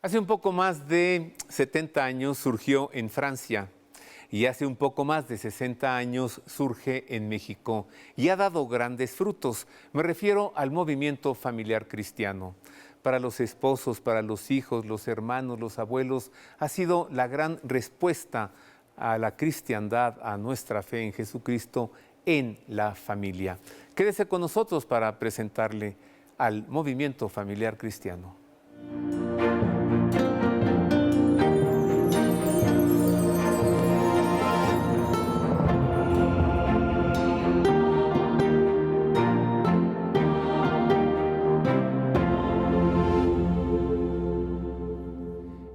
Hace un poco más de 70 años surgió en Francia y hace un poco más de 60 años surge en México y ha dado grandes frutos. Me refiero al movimiento familiar cristiano. Para los esposos, para los hijos, los hermanos, los abuelos, ha sido la gran respuesta a la cristiandad, a nuestra fe en Jesucristo en la familia. Quédese con nosotros para presentarle al movimiento familiar cristiano.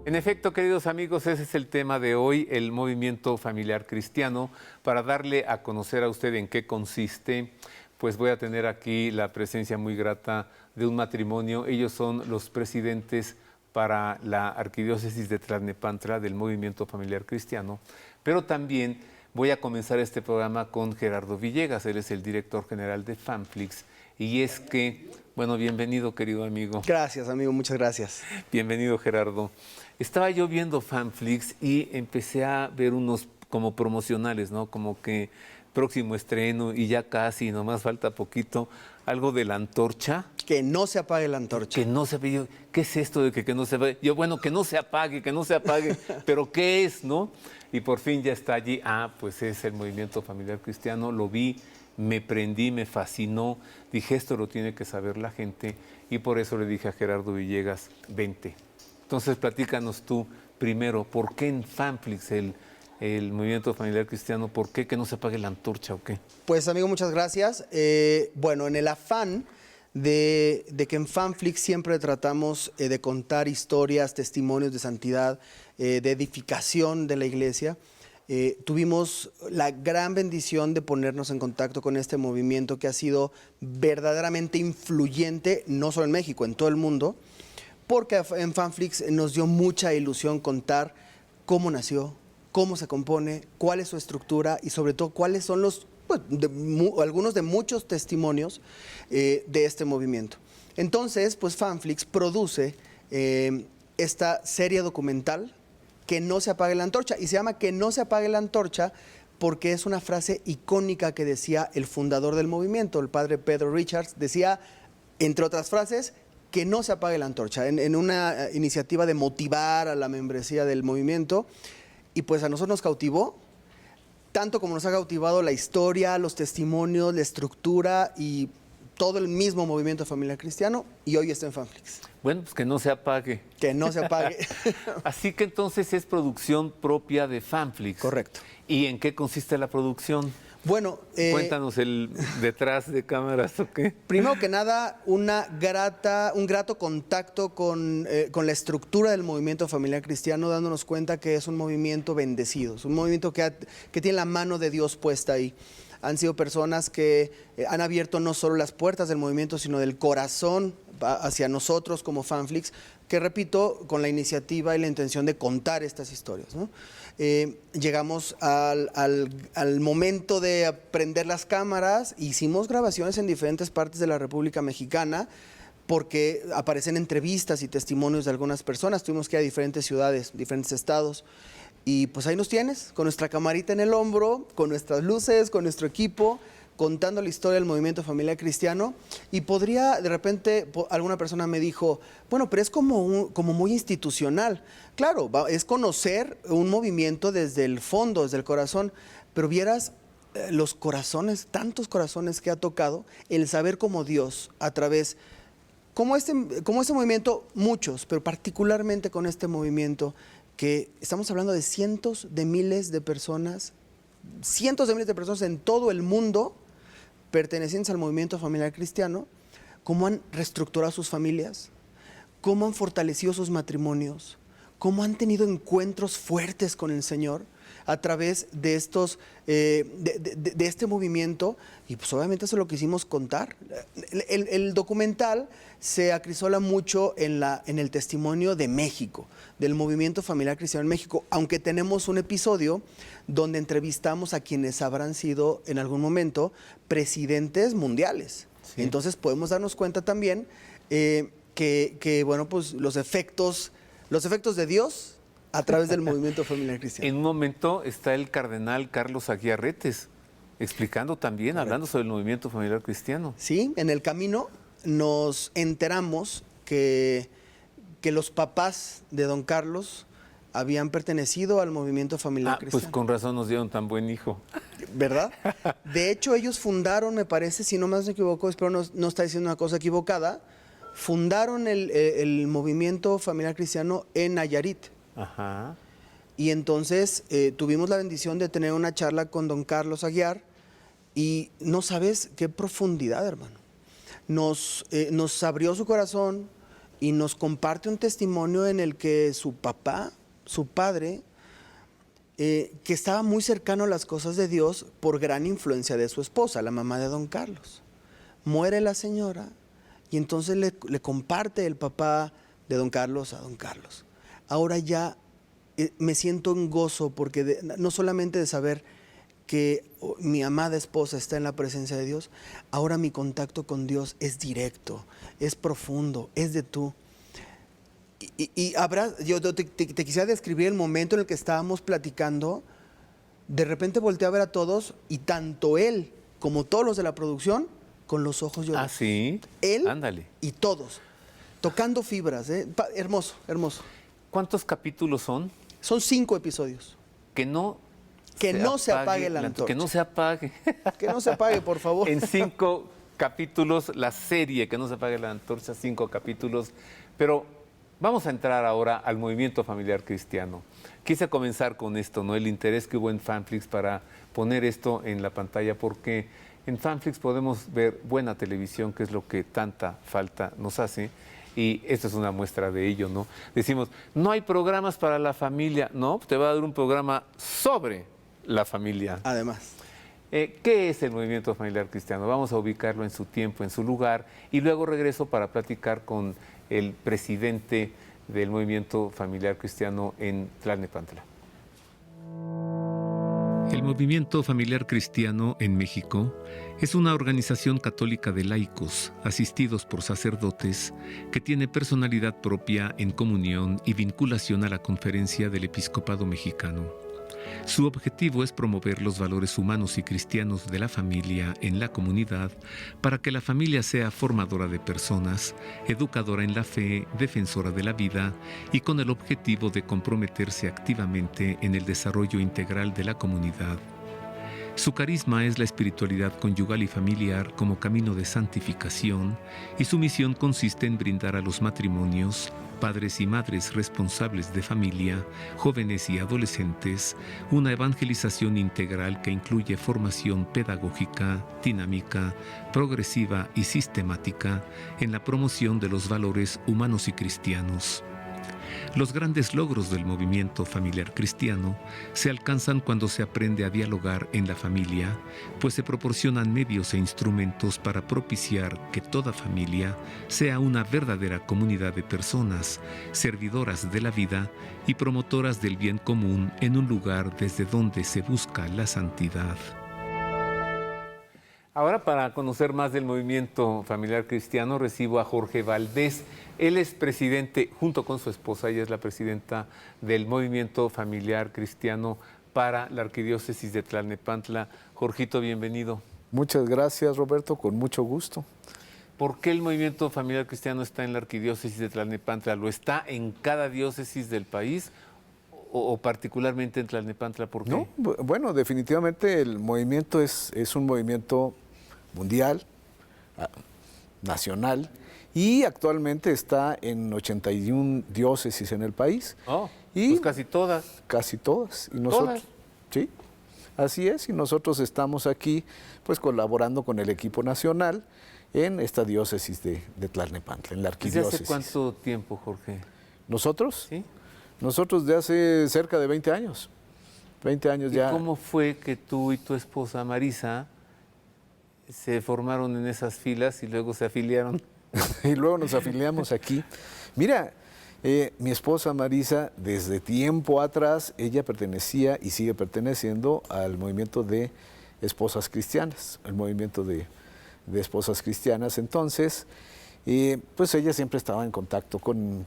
En efecto, queridos amigos, ese es el tema de hoy, el movimiento familiar cristiano. Para darle a conocer a usted en qué consiste, pues voy a tener aquí la presencia muy grata de un matrimonio. Ellos son los presidentes para la Arquidiócesis de Tlalnepantla del movimiento familiar cristiano. Pero también voy a comenzar este programa con Gerardo Villegas. Él es el director general de Famflix. Y es que, bueno, bienvenido, querido amigo. Gracias, amigo, muchas gracias. Bienvenido, Gerardo. Estaba yo viendo Famflix y empecé a ver unos como promocionales, ¿no? Como que próximo estreno y ya casi, nomás falta poquito, algo de la antorcha. Que no se apague la antorcha. Que no se apague. ¿Qué es esto de que no se apague? Yo, bueno, que no se apague, pero ¿qué es, no? Y por fin ya está allí. Ah, pues es el movimiento familiar cristiano. Lo vi, me prendí, me fascinó. Dije, esto lo tiene que saber la gente. Y por eso le dije a Gerardo Villegas, vente. Entonces, platícanos tú primero, ¿por qué en Famflix, el movimiento familiar cristiano, por qué que no se apague la antorcha o qué? Pues, amigo, muchas gracias. Bueno, en el afán de que en Famflix siempre tratamos de contar historias, testimonios de santidad, de edificación de la iglesia, tuvimos la gran bendición de ponernos en contacto con este movimiento que ha sido verdaderamente influyente, no solo en México, en todo el mundo, porque en Famflix nos dio mucha ilusión contar cómo nació, cómo se compone, cuál es su estructura y sobre todo cuáles son los, pues, algunos de muchos testimonios de este movimiento. Entonces, pues Famflix produce esta serie documental, Que no se apague la antorcha, y se llama Que no se apague la antorcha porque es una frase icónica que decía el fundador del movimiento, el padre Pedro Richards, decía, entre otras frases, que no se apague la antorcha, en una iniciativa de motivar a la membresía del movimiento. Y pues a nosotros nos cautivó, tanto como nos ha cautivado la historia, los testimonios, la estructura y todo el mismo movimiento familiar cristiano, y hoy está en Famflix. Bueno, pues que no se apague. Que no se apague. Así que entonces es producción propia de Famflix. Correcto. ¿Y en qué consiste la producción? Bueno, cuéntanos el detrás de cámaras, ¿o qué? Primero que nada, un grato contacto con la estructura del movimiento familiar cristiano, dándonos cuenta que es un movimiento bendecido, es un movimiento que tiene la mano de Dios puesta ahí. Han sido personas que han abierto no solo las puertas del movimiento, sino del corazón hacia nosotros como Famflix, que repito, con la iniciativa y la intención de contar estas historias, ¿no? Llegamos al momento de prender las cámaras, hicimos grabaciones en diferentes partes de la República Mexicana, porque aparecen entrevistas y testimonios de algunas personas. Tuvimos que ir a diferentes ciudades, diferentes estados. Y pues ahí nos tienes, con nuestra camarita en el hombro, con nuestras luces, con nuestro equipo, contando la historia del movimiento familiar cristiano. Y podría, de repente, alguna persona me dijo, bueno, pero es como muy institucional. Claro, es conocer un movimiento desde el fondo, desde el corazón, pero vieras los corazones, tantos corazones que ha tocado, el saber cómo Dios, a través, como este movimiento, muchos, pero particularmente con este movimiento, que estamos hablando de cientos de miles de personas en todo el mundo pertenecientes al movimiento familiar cristiano, cómo han reestructurado sus familias, cómo han fortalecido sus matrimonios, cómo han tenido encuentros fuertes con el Señor a través de este movimiento. Y pues obviamente eso es lo que quisimos contar. El documental se acrisola mucho en el testimonio de México, del movimiento familiar cristiano en México, aunque tenemos un episodio donde entrevistamos a quienes habrán sido en algún momento presidentes mundiales. Sí. Entonces podemos darnos cuenta también que bueno, pues los efectos Los efectos de Dios a través del movimiento familiar cristiano. En un momento está el cardenal Carlos Aguiarretes explicando también, hablando sobre el movimiento familiar cristiano. Sí, en el camino nos enteramos que los papás de don Carlos habían pertenecido al movimiento familiar cristiano. Pues con razón nos dieron tan buen hijo. ¿Verdad? De hecho, ellos fundaron, me parece, si no más me equivoco, espero no está diciendo una cosa equivocada, fundaron el movimiento familiar cristiano en Nayarit. Ajá. Y entonces tuvimos la bendición de tener una charla con don Carlos Aguiar y no sabes qué profundidad, hermano. Nos abrió su corazón y nos comparte un testimonio en el que su papá, su padre, que estaba muy cercano a las cosas de Dios por gran influencia de su esposa, la mamá de don Carlos. Muere la señora y entonces le comparte el papá de don Carlos a don Carlos. Ahora ya me siento en gozo porque no solamente de saber que mi amada esposa está en la presencia de Dios, ahora mi contacto con Dios es directo, es profundo, es de tú. Yo te quisiera describir el momento en el que estábamos platicando. De repente volteé a ver a todos y tanto él como todos los de la producción con los ojos llorosos. Ah, sí. Él Ándale. y todos, tocando fibras. Hermoso, hermoso. ¿Cuántos capítulos son? Son 5 episodios. Que no se apague la antorcha. Que no se apague. Que no se apague, por favor. En 5 capítulos, la serie Que no se apague la antorcha, 5 capítulos. Pero vamos a entrar ahora al movimiento familiar cristiano. Quise comenzar con esto, ¿no? El interés que hubo en Fanflix para poner esto en la pantalla, porque en Fanflix podemos ver buena televisión, que es lo que tanta falta nos hace. Y esto es una muestra de ello, ¿no? Decimos, no hay programas para la familia. No, te va a dar un programa sobre la familia. Además. ¿Qué es el movimiento familiar cristiano? Vamos a ubicarlo en su tiempo, en su lugar, y luego regreso para platicar con el presidente del movimiento familiar cristiano en Tlalnepantla. El Movimiento Familiar Cristiano en México es una organización católica de laicos, asistidos por sacerdotes, que tiene personalidad propia en comunión y vinculación a la Conferencia del Episcopado Mexicano. Su objetivo es promover los valores humanos y cristianos de la familia en la comunidad para que la familia sea formadora de personas, educadora en la fe, defensora de la vida y con el objetivo de comprometerse activamente en el desarrollo integral de la comunidad. Su carisma es la espiritualidad conyugal y familiar como camino de santificación y su misión consiste en brindar a los matrimonios, padres y madres responsables de familia, jóvenes y adolescentes, una evangelización integral que incluye formación pedagógica, dinámica, progresiva y sistemática en la promoción de los valores humanos y cristianos. Los grandes logros del movimiento familiar cristiano se alcanzan cuando se aprende a dialogar en la familia, pues se proporcionan medios e instrumentos para propiciar que toda familia sea una verdadera comunidad de personas, servidoras de la vida y promotoras del bien común en un lugar desde donde se busca la santidad. Ahora, para conocer más del movimiento familiar cristiano, recibo a Jorge Valdés. Él es presidente, junto con su esposa, ella es la presidenta del movimiento familiar cristiano para la Arquidiócesis de Tlalnepantla. Jorgito, bienvenido. Muchas gracias, Roberto, con mucho gusto. ¿Por qué el movimiento familiar cristiano está en la Arquidiócesis de Tlalnepantla? ¿Lo está en cada diócesis del país o particularmente en Tlalnepantla? ¿Por qué? No, bueno, definitivamente el movimiento es un movimiento mundial, nacional, y actualmente está en 81 diócesis en el país. Oh, y pues casi todas. Casi todas. Y nosotros, ¿Todas? Sí, así es, y nosotros estamos aquí pues colaborando con el equipo nacional en esta diócesis de Tlalnepantla, en la ¿Desde arquidiócesis. hace cuánto tiempo, Jorge? ¿Nosotros? ¿Sí? Nosotros de hace cerca de 20 años. 20 años ¿Y ya. cómo fue que tú y tu esposa Marisa se formaron en esas filas y luego se afiliaron? Y luego nos afiliamos aquí. Mira, mi esposa Marisa, desde tiempo atrás, ella pertenecía y sigue perteneciendo al movimiento de esposas cristianas, el movimiento de esposas cristianas. Entonces, pues ella siempre estaba en contacto con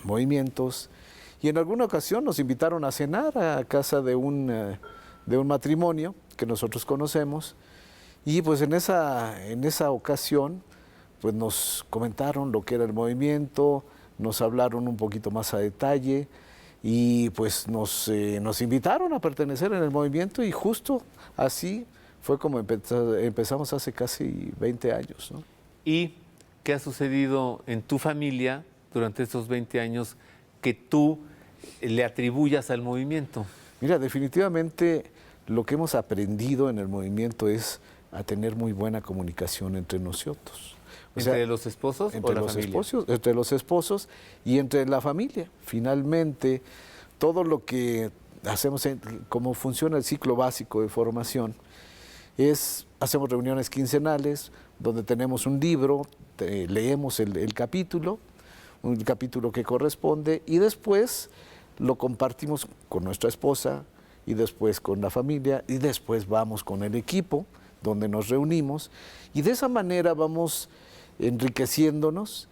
movimientos, y en alguna ocasión nos invitaron a cenar a casa de un matrimonio que nosotros conocemos, y pues en esa ocasión pues nos comentaron lo que era el movimiento, nos hablaron un poquito más a detalle, y pues nos invitaron a pertenecer en el movimiento, y justo así fue como empezamos hace casi 20 años, ¿no? ¿Y qué ha sucedido en tu familia durante estos 20 años que tú le atribuyas al movimiento? Mira, definitivamente lo que hemos aprendido en el movimiento es a tener muy buena comunicación entre nosotros. O sea, ¿Entre los esposos o la familia? Entre los esposos y entre la familia. Finalmente, todo lo que hacemos, como funciona el ciclo básico de formación, hacemos reuniones quincenales donde tenemos un libro, leemos el capítulo, un capítulo que corresponde, y después lo compartimos con nuestra esposa, y después con la familia, y después vamos con el equipo donde nos reunimos, y de esa manera vamos enriqueciéndonos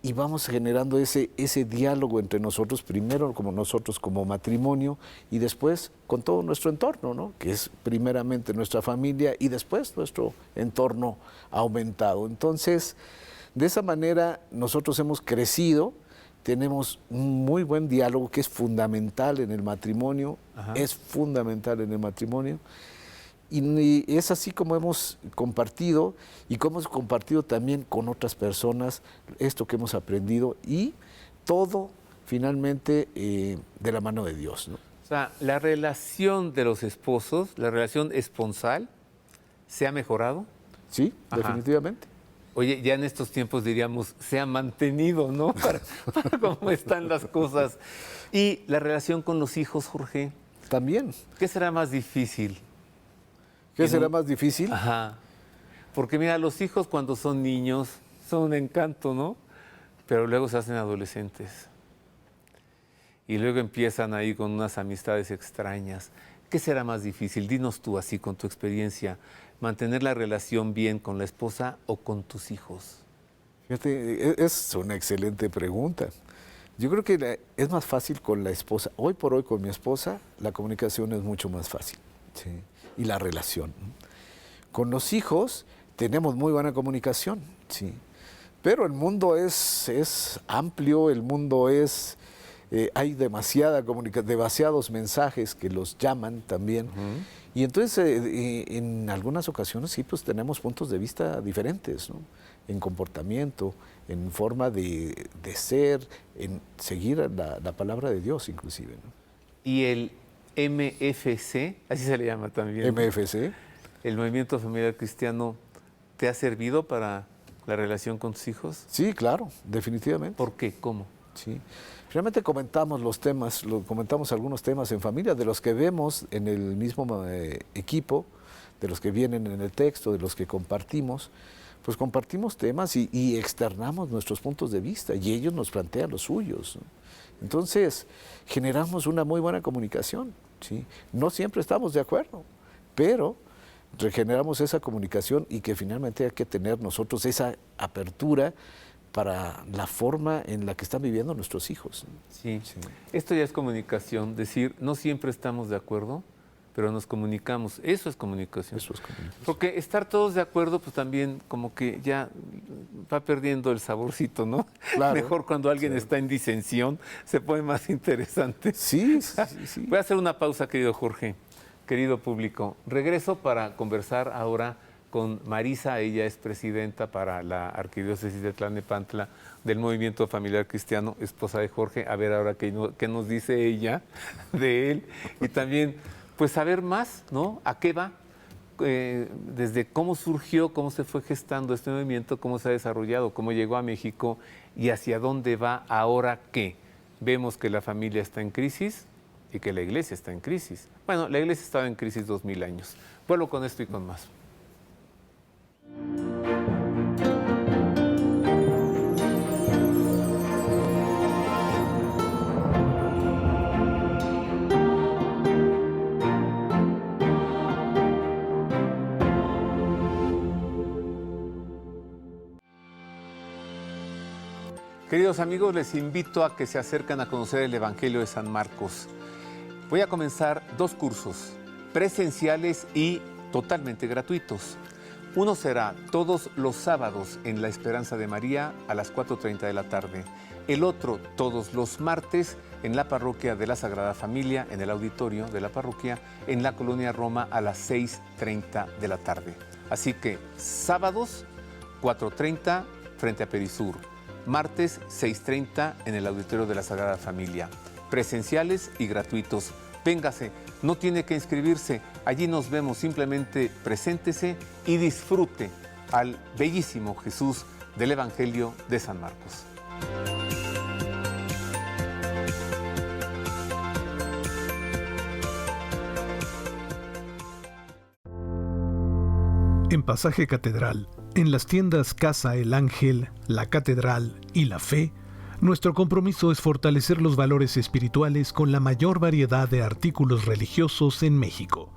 y vamos generando ese diálogo entre nosotros, primero como nosotros como matrimonio, y después con todo nuestro entorno, ¿no? Que es primeramente nuestra familia y después nuestro entorno aumentado. Entonces, de esa manera nosotros hemos crecido, tenemos un muy buen diálogo que es fundamental en el matrimonio, es fundamental en el matrimonio. Y es así como hemos compartido, y como hemos compartido también con otras personas esto que hemos aprendido, y todo finalmente de la mano de Dios, ¿no? O sea, la relación de los esposos, la relación esponsal, ¿se ha mejorado? Sí, Ajá. Definitivamente. Oye, ya en estos tiempos diríamos, se ha mantenido, ¿no? Para cómo están las cosas. Y la relación con los hijos, Jorge. También. ¿Qué será más difícil? ¿Qué será más difícil? Ajá. Porque mira, los hijos cuando son niños son un encanto, ¿no? Pero luego se hacen adolescentes. Y luego empiezan ahí con unas amistades extrañas. ¿Qué será más difícil? Dinos tú así con tu experiencia, mantener la relación bien con la esposa o con tus hijos. Fíjate, es una excelente pregunta. Yo creo que es más fácil con la esposa. Hoy por hoy con mi esposa la comunicación es mucho más fácil, ¿sí? Y la relación. Con los hijos tenemos muy buena comunicación, ¿sí? Pero el mundo es amplio, el mundo hay demasiados mensajes que los llaman también. Y entonces en algunas ocasiones sí, pues tenemos puntos de vista diferentes, ¿no? En comportamiento, en forma de ser, en seguir la palabra de Dios inclusive, ¿no? Y el MFC, así se le llama también, ¿no? MFC. El Movimiento Familiar Cristiano, ¿te ha servido para la relación con tus hijos? Sí, claro, definitivamente. ¿Por qué? ¿Cómo? Sí. Finalmente comentamos comentamos algunos temas en familia, de los que vemos en el mismo equipo, de los que vienen en el texto, de los que compartimos, pues compartimos temas y externamos nuestros puntos de vista, y ellos nos plantean los suyos, ¿no? Entonces, generamos una muy buena comunicación, ¿sí? No siempre estamos de acuerdo, pero regeneramos esa comunicación, y que finalmente hay que tener nosotros esa apertura para la forma en la que están viviendo nuestros hijos. Sí. Esto ya es comunicación, decir, no siempre estamos de acuerdo, pero nos comunicamos. Eso es comunicación. Eso es comunicación. Porque estar todos de acuerdo, pues también como que ya va perdiendo el saborcito, ¿no? Claro. Mejor cuando alguien está en disensión, se pone más interesante. Sí. Voy a hacer una pausa, querido Jorge, querido público. Regreso para conversar ahora con Marisa. Ella es presidenta para la Arquidiócesis de Tlalnepantla del Movimiento Familiar Cristiano, esposa de Jorge. A ver ahora qué nos dice ella de él. Y también, pues, saber más, ¿no? ¿A qué va? Desde cómo surgió, cómo se fue gestando este movimiento, cómo se ha desarrollado, cómo llegó a México y hacia dónde va ahora que vemos que la familia está en crisis y que la iglesia está en crisis. Bueno, la iglesia estaba en crisis 2000 años. Vuelvo con esto y con más. Queridos amigos, les invito a que se acerquen a conocer el Evangelio de San Marcos. Voy a comenzar 2 cursos, presenciales y totalmente gratuitos. Uno será todos los sábados en La Esperanza de María a las 4:30 de la tarde. El otro todos los martes en la parroquia de la Sagrada Familia, en el auditorio de la parroquia, en la Colonia Roma a las 6:30 de la tarde. Así que sábados 4:30 frente a Perisur. Martes 6:30 en el auditorio de la Sagrada Familia. Presenciales y gratuitos. Véngase, no tiene que inscribirse. Allí nos vemos, simplemente preséntese y disfrute al bellísimo Jesús del Evangelio de San Marcos. En Pasaje Catedral, en las tiendas Casa El Ángel, La Catedral y La Fe, nuestro compromiso es fortalecer los valores espirituales con la mayor variedad de artículos religiosos en México.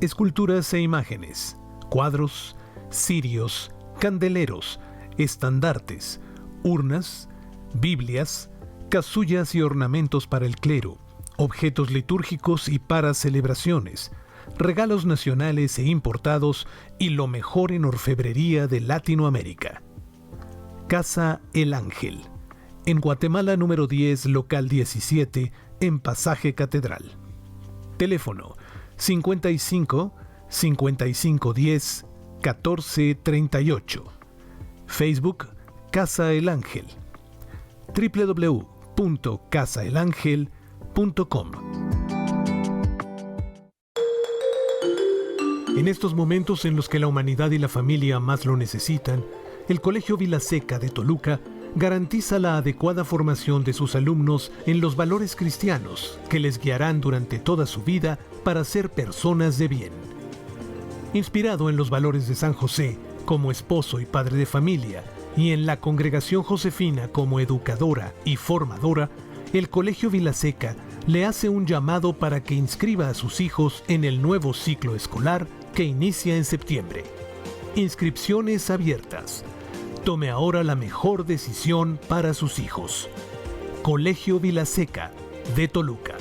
Esculturas e imágenes, cuadros, cirios, candeleros, estandartes, urnas, Biblias, casullas y ornamentos para el clero, objetos litúrgicos y para celebraciones, regalos nacionales e importados y lo mejor en orfebrería de Latinoamérica. Casa El Ángel, en Guatemala número 10, local 17, en Pasaje Catedral. Teléfono 55 5510 1438. Facebook Casa El Ángel. www.casaelangel.com. En estos momentos en los que la humanidad y la familia más lo necesitan, el Colegio Vilaseca de Toluca garantiza la adecuada formación de sus alumnos en los valores cristianos que les guiarán durante toda su vida para ser personas de bien. Inspirado en los valores de San José como esposo y padre de familia y en la Congregación Josefina como educadora y formadora, el Colegio Vilaseca le hace un llamado para que inscriba a sus hijos en el nuevo ciclo escolar que inicia en septiembre. Inscripciones abiertas. Tome ahora la mejor decisión para sus hijos. Colegio Vilaseca de Toluca.